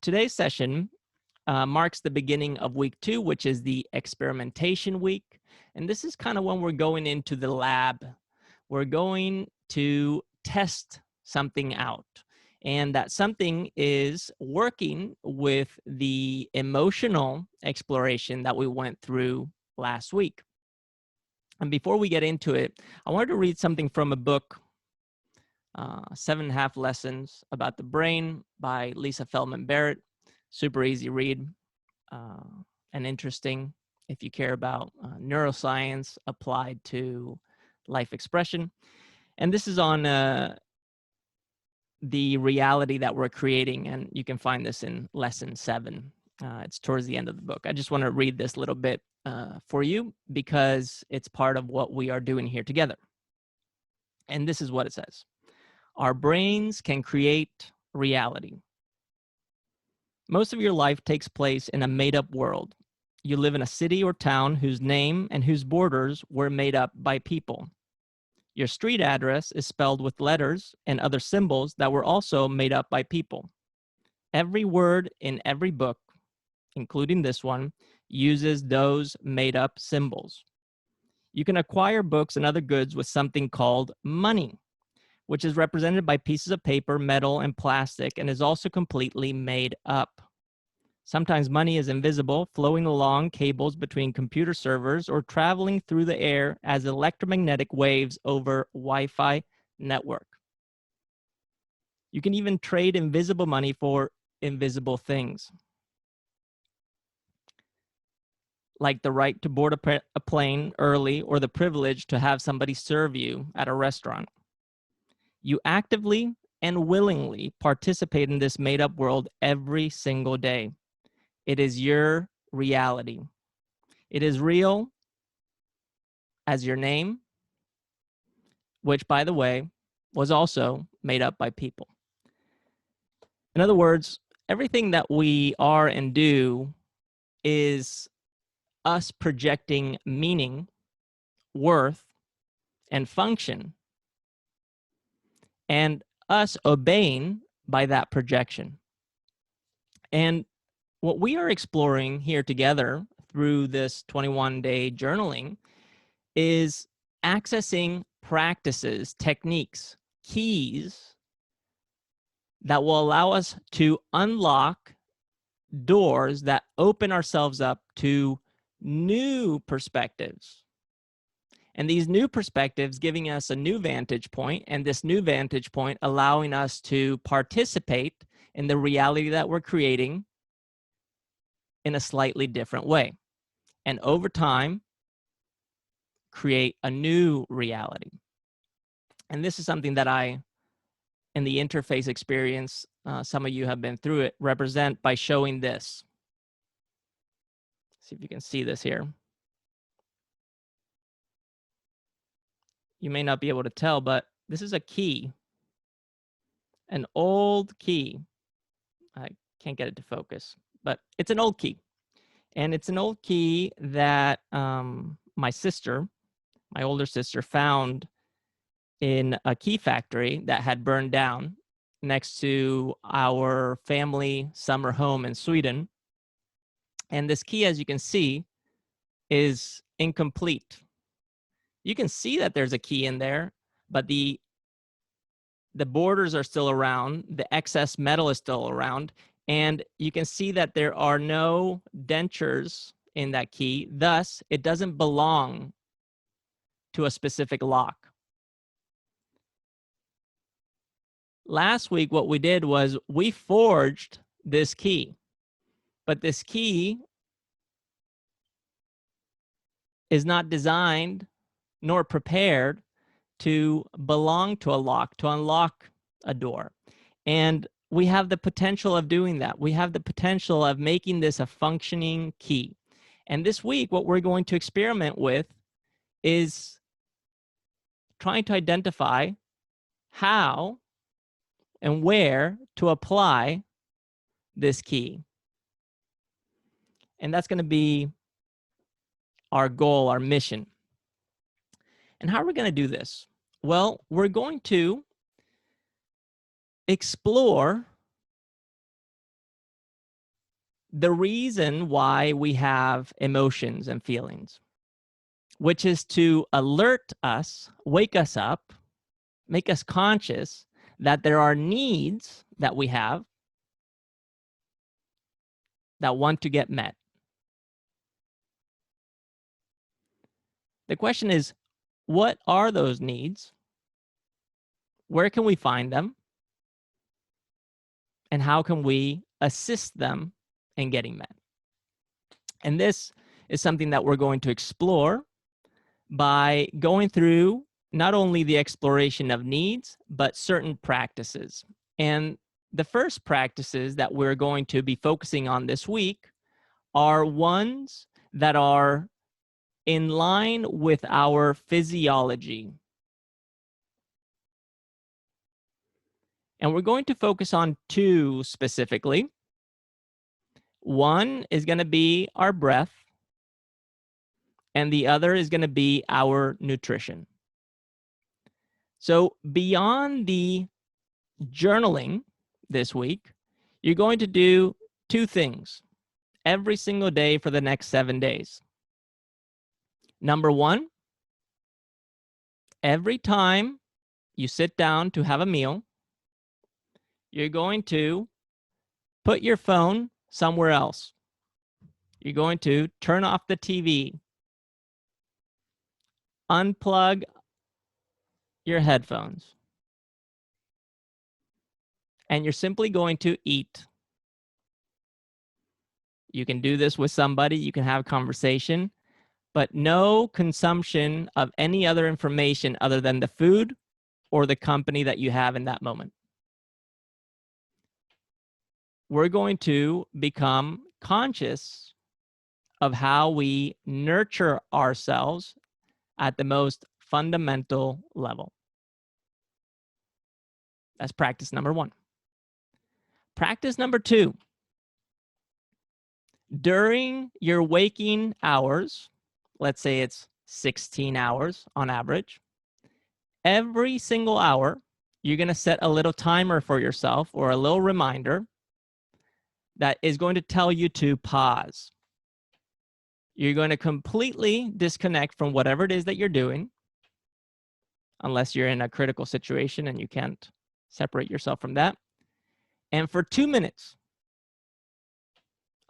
today's session marks the beginning of week 2, which is the experimentation week. And this is kind of when we're going into the lab. We're going to test something out. And that something is working with the emotional exploration that we went through last week. And before we get into it, I wanted to read something from a book, 7.5 Lessons About the Brain by Lisa Feldman Barrett. Super easy read and interesting if you care about neuroscience applied to life expression. And this is on the reality that we're creating, and you can find this in lesson 7. It's towards the end of the book. I just want to read this little bit for you because it's part of what we are doing here together. And this is what it says. Our brains can create reality. Most of your life takes place in a made-up world. You live in a city or town whose name and whose borders were made up by people. Your street address is spelled with letters and other symbols that were also made up by people. Every word in every book, including this one, uses those made-up symbols. You can acquire books and other goods with something called money, which is represented by pieces of paper, metal, and plastic, and is also completely made up. Sometimes money is invisible, flowing along cables between computer servers or traveling through the air as electromagnetic waves over Wi-Fi network. You can even trade invisible money for invisible things, like the right to board a plane early or the privilege to have somebody serve you at a restaurant. You actively and willingly participate in this made-up world every single day. It is your reality. It is real as your name, which, by the way, was also made up by people. In other words, everything that we are and do is us projecting meaning, worth, and function, and us obeying by that projection. And what we are exploring here together through this 21-day journaling is accessing practices, techniques, keys that will allow us to unlock doors that open ourselves up to new perspectives. And these new perspectives giving us a new vantage point, and this new vantage point allowing us to participate in the reality that we're creating in a slightly different way. And over time, create a new reality. And this is something that I, in the interface experience, some of you have been through it, represent by showing this. See if you can see this here. You may not be able to tell, but this is a key, an old key. I can't get it to focus, but it's an old key. And it's an old key that my sister, my older sister, found in a key factory that had burned down next to our family summer home in Sweden. And this key, as you can see, is incomplete. You can see that there's a key in there, but the borders are still around, the excess metal is still around, and you can see that there are no dentures in that key. Thus, it doesn't belong to a specific lock. Last week, what we did was we forged this key, but this key is not designed nor prepared to belong to a lock, to unlock a door. And we have the potential of doing that. We have the potential of making this a functioning key. And this week, what we're going to experiment with is trying to identify how and where to apply this key. And that's going to be our goal, our mission. And how are we going to do this? Well, we're going to explore the reason why we have emotions and feelings, which is to alert us, wake us up, make us conscious that there are needs that we have that want to get met. The question is, what are those needs? Where can we find them? And how can we assist them in getting met? And this is something that we're going to explore by going through not only the exploration of needs, but certain practices. And the first practices that we're going to be focusing on this week are ones that are in line with our physiology. And we're going to focus on two specifically. One is going to be our breath, and the other is going to be our nutrition. So beyond the journaling this week, you're going to do two things every single day for the next 7 days. Number one, every time you sit down to have a meal, you're going to put your phone somewhere else. You're going to turn off the TV, unplug your headphones, and you're simply going to eat. You can do this with somebody, you can have a conversation, but no consumption of any other information other than the food or the company that you have in that moment. We're going to become conscious of how we nurture ourselves at the most fundamental level. That's practice number one. Practice number two, during your waking hours, let's say it's 16 hours on average, every single hour, you're going to set a little timer for yourself or a little reminder that is going to tell you to pause. You're going to completely disconnect from whatever it is that you're doing, unless you're in a critical situation and you can't separate yourself from that. And for 2 minutes,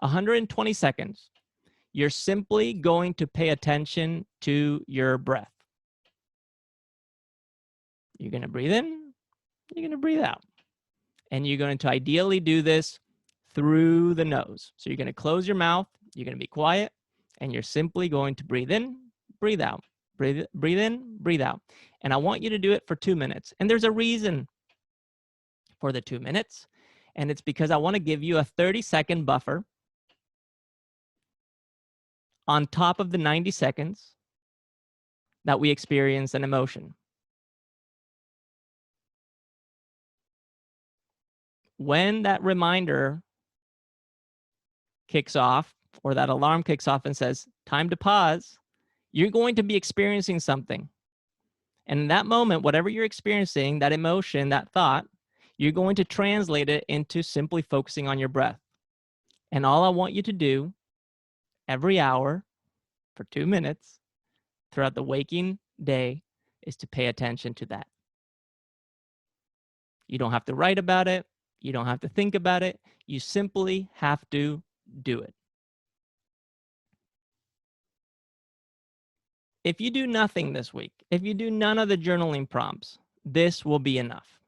120 seconds, you're simply going to pay attention to your breath. You're going to breathe in, you're going to breathe out. And you're going to ideally do this through the nose. So you're going to close your mouth, you're going to be quiet, and you're simply going to breathe in, breathe out, breathe in, breathe out. And I want you to do it for 2 minutes. And there's a reason for the 2 minutes. And it's because I want to give you a 30-second buffer on top of the 90 seconds that we experience an emotion. When that reminder kicks off, or that alarm kicks off and says, time to pause, you're going to be experiencing something. And in that moment, whatever you're experiencing, that emotion, that thought, you're going to translate it into simply focusing on your breath. And all I want you to do every hour for 2 minutes throughout the waking day is to pay attention to that. You don't have to write about it. You don't have to think about it. You simply have to do it. If you do nothing this week, if you do none of the journaling prompts, this will be enough.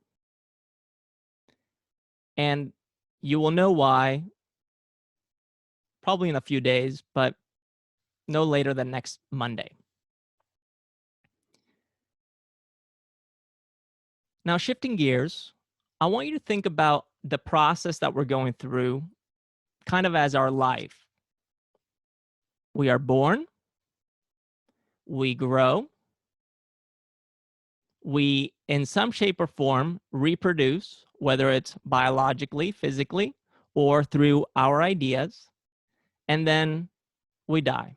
And you will know why probably in a few days, but no later than next Monday. Now, shifting gears, I want you to think about the process that we're going through kind of as our life. We are born, we grow, we, in some shape or form, reproduce, whether it's biologically, physically, or through our ideas, and then we die.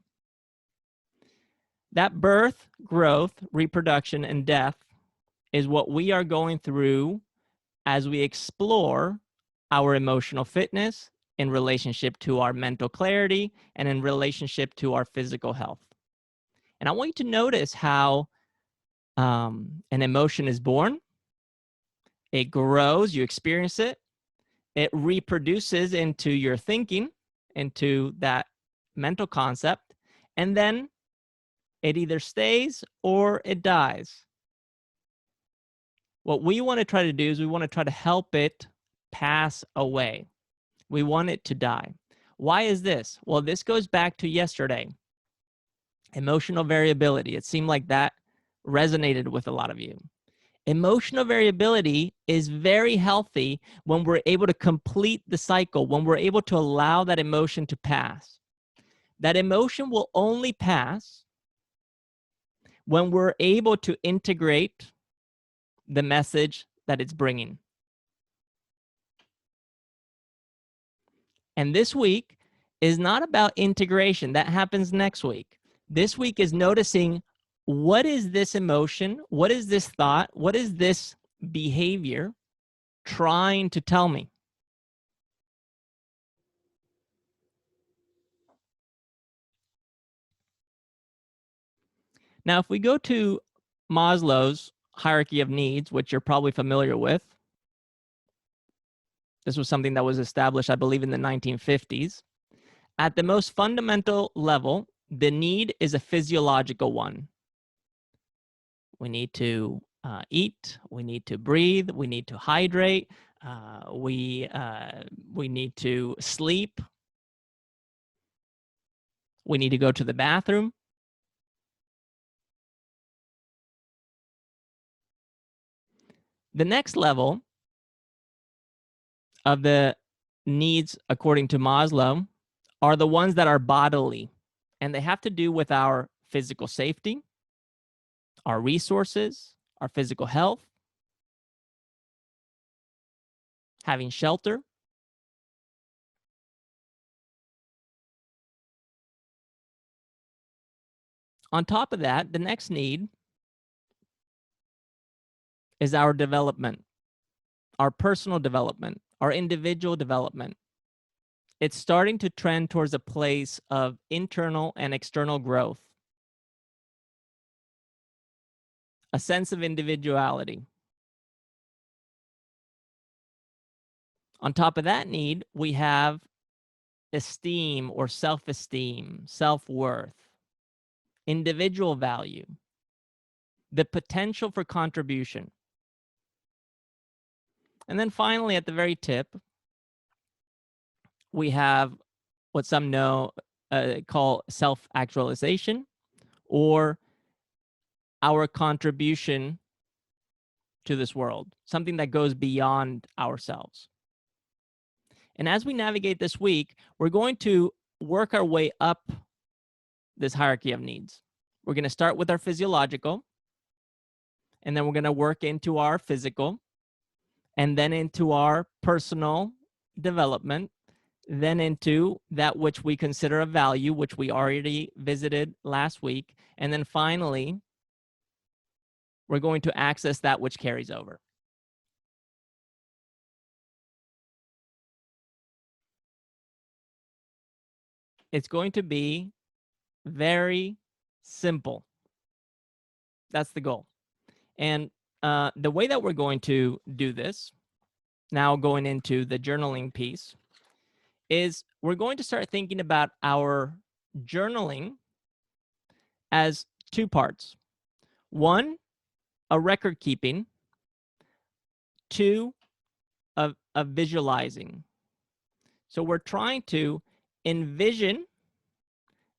That birth, growth, reproduction, and death is what we are going through as we explore our emotional fitness in relationship to our mental clarity and in relationship to our physical health. And I want you to notice how an emotion is born, it grows, you experience it, it reproduces into your thinking, into that mental concept, and then it either stays or it dies. What we want to try to do is we want to try to help it pass away. We want it to die. Why is this? Well, this goes back to yesterday. Emotional variability. It seemed like that resonated with a lot of you. Emotional variability is very healthy when we're able to complete the cycle, when we're able to allow that emotion to pass. That emotion will only pass when we're able to integrate the message that it's bringing. And this week is not about integration. That happens next week. This week is noticing, what is this emotion? What is this thought? What is this behavior trying to tell me? Now, if we go to Maslow's hierarchy of needs, which you're probably familiar with, this was something that was established, I believe, in the 1950s. At the most fundamental level, the need is a physiological one. We need to eat, we need to breathe, we need to hydrate, we need to sleep, we need to go to the bathroom. The next level of the needs, according to Maslow, are the ones that are bodily, and they have to do with our physical safety, our resources, our physical health, having shelter. On top of that, the next need is our development, our personal development, our individual development. It's starting to trend towards a place of internal and external growth, a sense of individuality. On top of that need, we have esteem or self-esteem, self-worth, individual value, the potential for contribution. And then finally, at the very tip, we have what some call self-actualization, or our contribution to this world, something that goes beyond ourselves. And as we navigate this week, we're going to work our way up this hierarchy of needs. We're going to start with our physiological, and then we're going to work into our physical, and then into our personal development, then into that which we consider a value, which we already visited last week. And then finally, we're going to access that which carries over. It's going to be very simple. That's the goal. And the way that we're going to do this, now going into the journaling piece, is we're going to start thinking about our journaling as two parts. One, a record keeping. Two, of visualizing. So we're trying to envision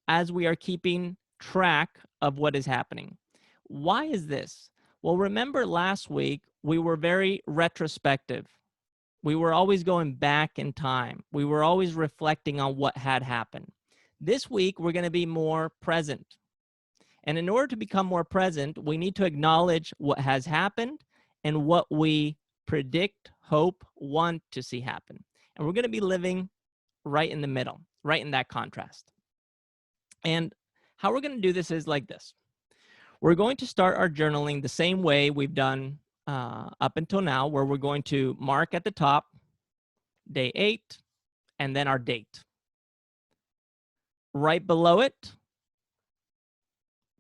as we are keeping track of what is happening. Why is this? Well, remember last week, we were very retrospective. We were always going back in time. We were always reflecting on what had happened. This week, we're going to be more present. And in order to become more present, we need to acknowledge what has happened and what we predict, hope, want to see happen. And we're going to be living right in the middle, right in that contrast. And how we're going to do this is like this. We're going to start our journaling the same way we've done up until now, where we're going to mark at the top day 8 and then our date. Right below it,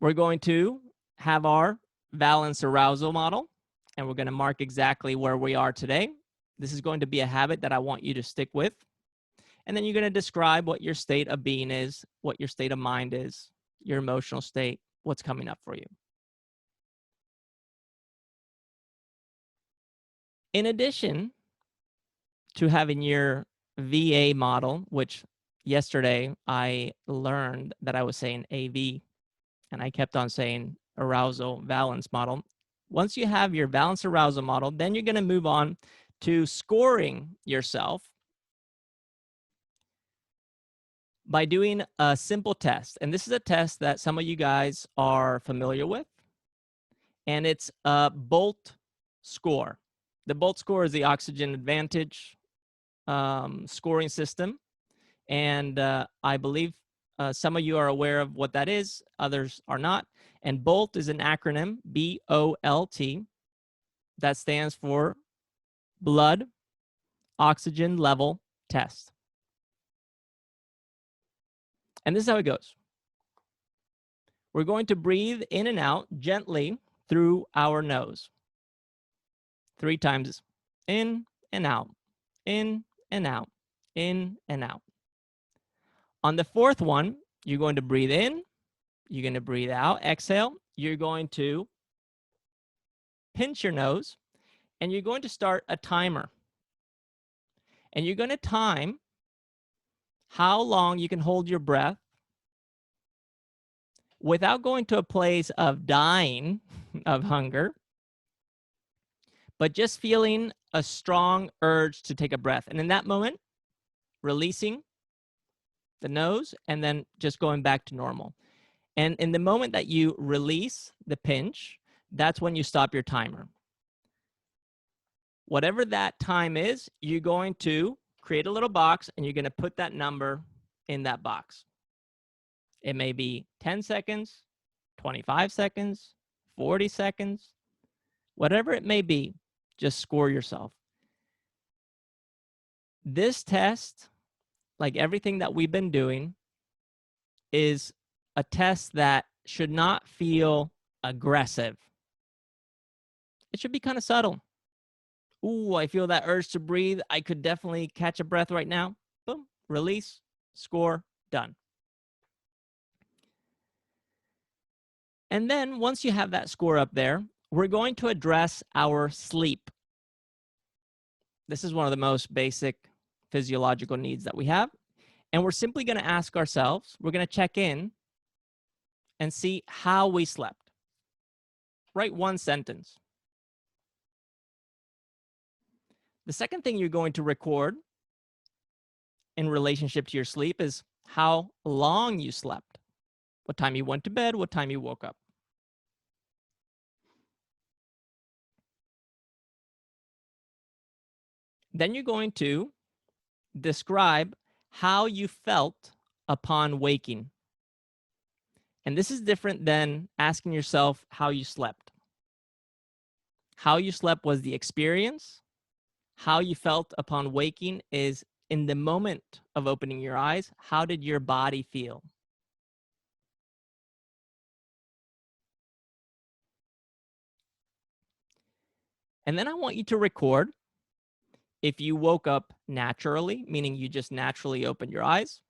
we're going to have our valence arousal model, and we're going to mark exactly where we are today. This is going to be a habit that I want you to stick with. And then you're going to describe what your state of being is, what your state of mind is, your emotional state, what's coming up for you. In addition to having your VA model, which yesterday I learned that I was saying AV, and I kept on saying arousal valence model. Once you have your valence arousal model, then you're going to move on to scoring yourself by doing a simple test. And this is a test that some of you guys are familiar with, and it's a BOLT score. The BOLT score is the oxygen advantage scoring system. And I believe some of you are aware of what that is, others are not. And BOLT is an acronym, B-O-L-T, that stands for Blood Oxygen Level Test. And this is how it goes. We're going to breathe in and out gently through our nose. 3 times, in and out, in and out, in and out. On the 4th one, you're going to breathe in, you're going to breathe out, exhale. You're going to pinch your nose, and you're going to start a timer. And you're going to time how long you can hold your breath without going to a place of dying of hunger, but just feeling a strong urge to take a breath. And in that moment, releasing the nose and then just going back to normal. And in the moment that you release the pinch, that's when you stop your timer. Whatever that time is, you're going to create a little box and you're going to put that number in that box. It may be 10 seconds, 25 seconds, 40 seconds, whatever it may be, just score yourself. This test, like everything that we've been doing, is a test that should not feel aggressive. It should be kind of subtle. Ooh, I feel that urge to breathe. I could definitely catch a breath right now. Boom, release, score, done. And then once you have that score up there, we're going to address our sleep. This is one of the most basic physiological needs that we have. And we're simply going to ask ourselves, we're going to check in and see how we slept. Write 1 sentence. The second thing you're going to record in relationship to your sleep is how long you slept. What time you went to bed, what time you woke up. Then you're going to describe how you felt upon waking. And this is different than asking yourself how you slept. How you slept was the experience. How you felt upon waking is in the moment of opening your eyes. How did your body feel? And then I want you to record if you woke up naturally, meaning you just naturally opened your eyes.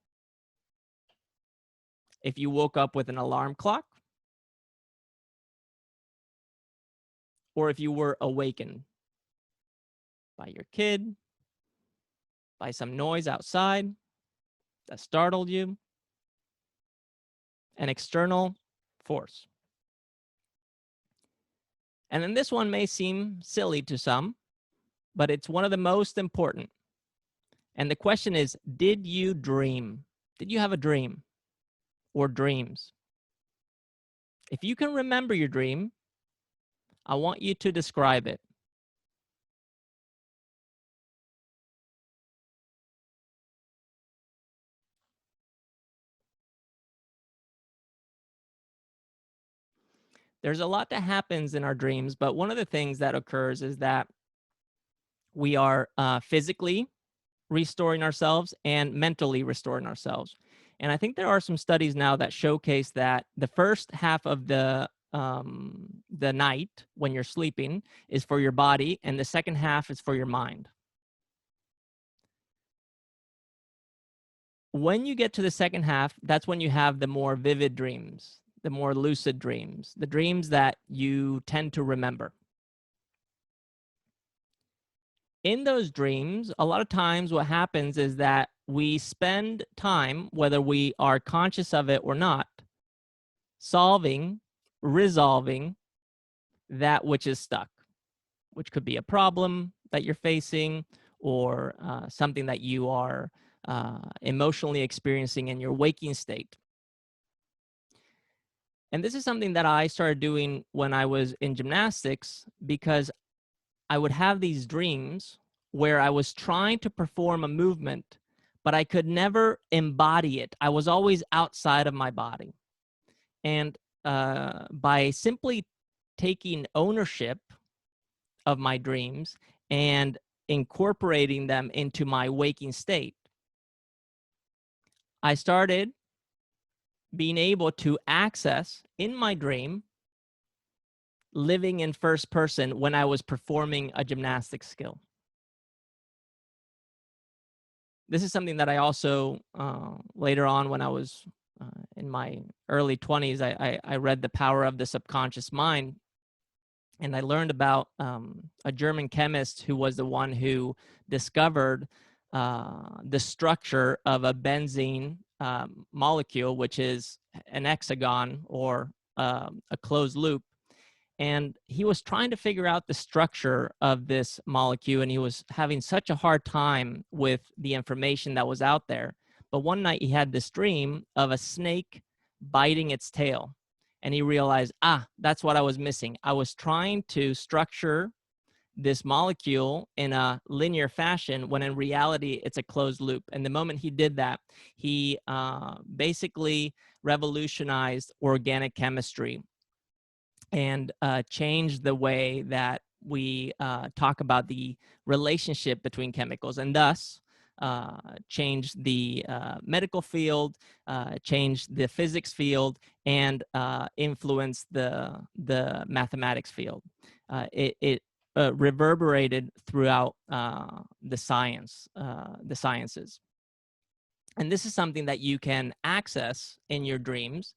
If you woke up with an alarm clock, or if you were awakened by your kid, by some noise outside that startled you, an external force. And then this one may seem silly to some, but it's one of the most important. And the question is, did you dream? Did you have a dream or dreams? If you can remember your dream, I want you to describe it. There's a lot that happens in our dreams, but one of the things that occurs is that we are physically restoring ourselves and mentally restoring ourselves. And I think there are some studies now that showcase that the first half of the night when you're sleeping is for your body, and the second half is for your mind. When you get to the second half, that's when you have the more vivid dreams, the more lucid dreams, the dreams that you tend to remember. In those dreams, a lot of times what happens is that we spend time, whether we are conscious of it or not, solving, resolving that which is stuck, which could be a problem that you're facing or something that you are emotionally experiencing in your waking state. And this is something that I started doing when I was in gymnastics, because I would have these dreams where I was trying to perform a movement, but I could never embody it. I was always outside of my body. And by simply taking ownership of my dreams and incorporating them into my waking state, I started being able to access in my dream living in first person when I was performing a gymnastic skill. This is something that I also, later on when I was in my early 20s, I read The Power of the Subconscious Mind, and I learned about a German chemist who was the one who discovered the structure of a benzene molecule, which is an hexagon or a closed loop. And he was trying to figure out the structure of this molecule, and he was having such a hard time with the information that was out there. But one night he had this dream of a snake biting its tail, and he realized, that's what I was missing. I was trying to structure this molecule in a linear fashion when in reality it's a closed loop. And the moment he did that, he basically revolutionized organic chemistry and change the way that we talk about the relationship between chemicals, and thus change the medical field, change the physics field, and influence the mathematics field. It reverberated throughout the sciences. And this is something that you can access in your dreams,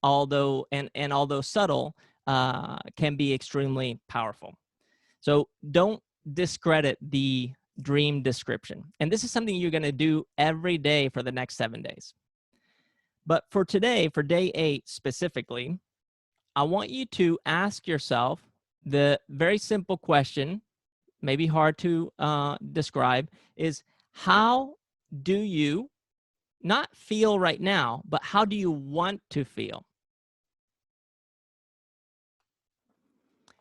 although subtle, can be extremely powerful. So don't discredit the dream description. And this is something you're going to do every day for the next 7 days. But for today, for day 8 specifically, I want you to ask yourself the very simple question, maybe hard to describe, is how do you not feel right now, but how do you want to feel?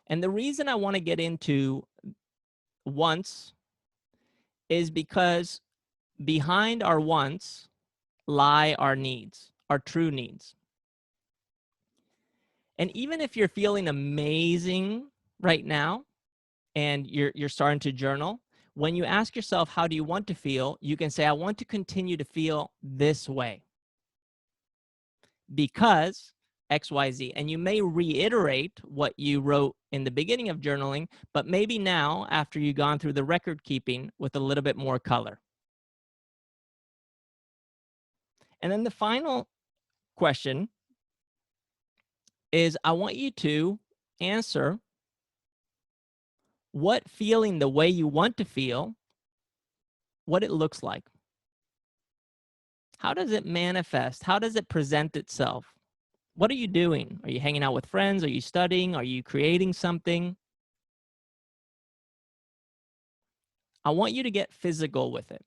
And the reason I want to get into wants is because behind our wants lie our needs, our true needs. And even if you're feeling amazing right now and you're starting to journal, when you ask yourself, how do you want to feel? You can say, I want to continue to feel this way because XYZ. And you may reiterate what you wrote in the beginning of journaling, but maybe now after you've gone through the record keeping with a little bit more color. And then the final question is, I want you to answer what feeling the way you want to feel, what it looks like. How does it manifest? How does it present itself? What are you doing? Are you hanging out with friends? Are you studying? Are you creating something? I want you to get physical with it.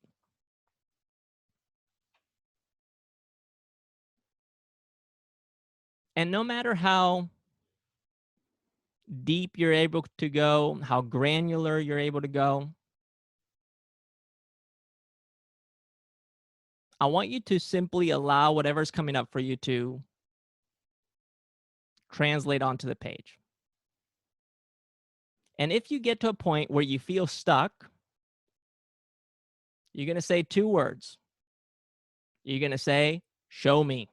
And no matter how deep you're able to go, how granular you're able to go, I want you to simply allow whatever's coming up for you to translate onto the page. And if you get to a point where you feel stuck, You're going to say 2 words. You're going to say, show me.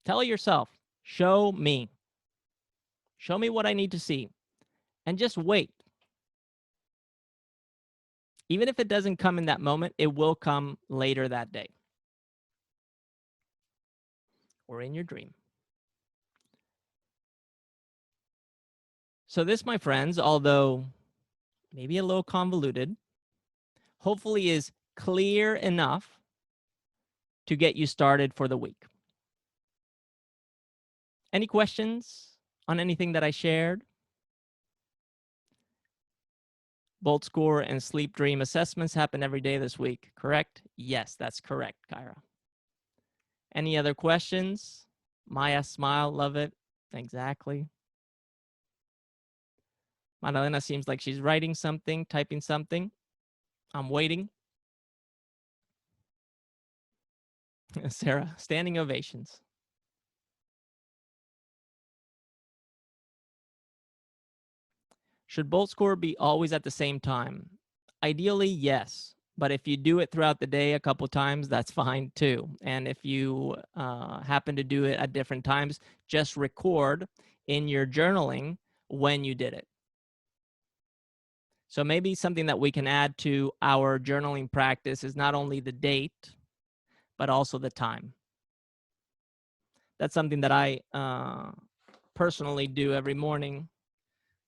Tell yourself, show me. Show me what I need to see. And just wait. Even if it doesn't come in that moment, it will come later that day or in your dream. So this, my friends, although maybe a little convoluted, hopefully is clear enough to get you started for the week. Any questions on anything that I shared? Bolt score and sleep dream assessments happen every day this week, correct? Yes, that's correct, Kyra. Any other questions? Maya, smile, love it. Exactly. Madalena seems like she's writing something, typing something. I'm waiting. Sarah, standing ovations. Should bolt score be always at the same time? Ideally, yes. But if you do it throughout the day a couple times, that's fine too. And if you happen to do it at different times, just record in your journaling when you did it. So maybe something that we can add to our journaling practice is not only the date, but also the time. That's something that I personally do every morning.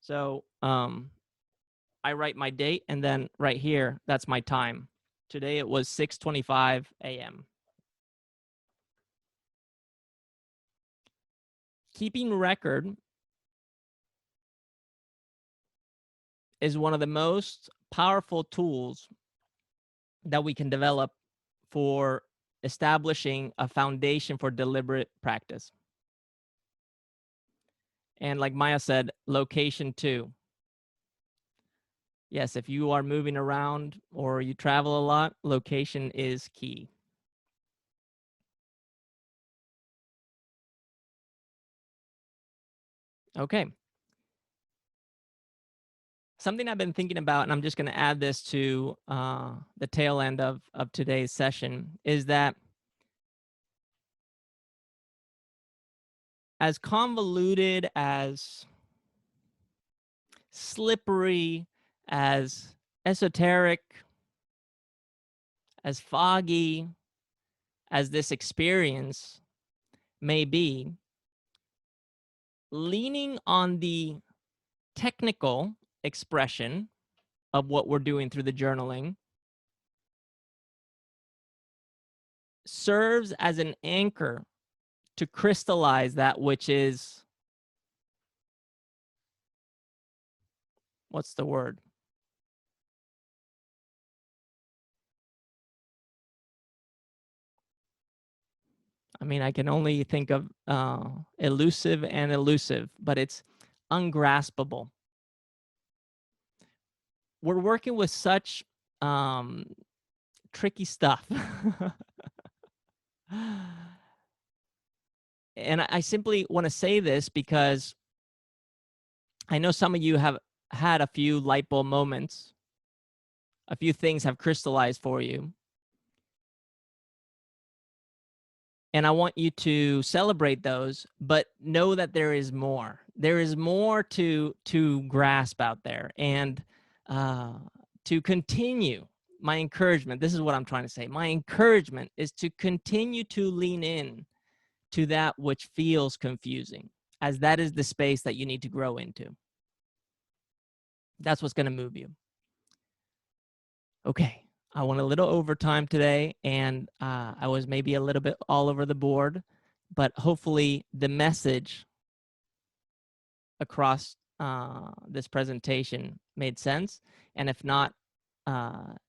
So I write my date, and then right here, that's my time. Today it was 6:25 a.m. Keeping record is one of the most powerful tools that we can develop for establishing a foundation for deliberate practice. And like Maya said, location too. Yes, if you are moving around or you travel a lot, location is key. Okay. Something I've been thinking about, and I'm just going to add this to the tail end of today's session, is that as convoluted, as slippery, as esoteric, as foggy as this experience may be, leaning on the technical expression of what we're doing through the journaling serves as an anchor to crystallize that which is, what's the word? I mean, I can only think of elusive and elusive, but it's ungraspable. We're working with such tricky stuff. And I simply want to say this because I know some of you have had a few light bulb moments. A few things have crystallized for you. And I want you to celebrate those, but know that there is more. There is more to grasp out there. And to continue, my encouragement, this is what I'm trying to say. My encouragement is to continue to lean in to that which feels confusing, as that is the space that you need to grow into. That's what's going to move you. Okay, I went a little overtime today, and I was maybe a little bit all over the board, but hopefully the message across this presentation made sense. And if not,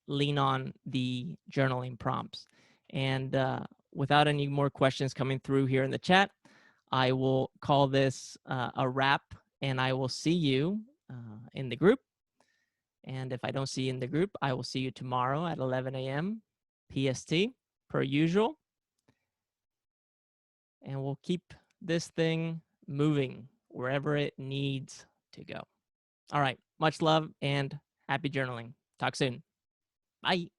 lean on the journaling prompts. And without any more questions coming through here in the chat, I will call this a wrap, and I will see you in the group. And if I don't see you in the group, I will see you tomorrow at 11 a.m. PST, per usual. And we'll keep this thing moving wherever it needs to go. All right. Much love and happy journaling. Talk soon. Bye.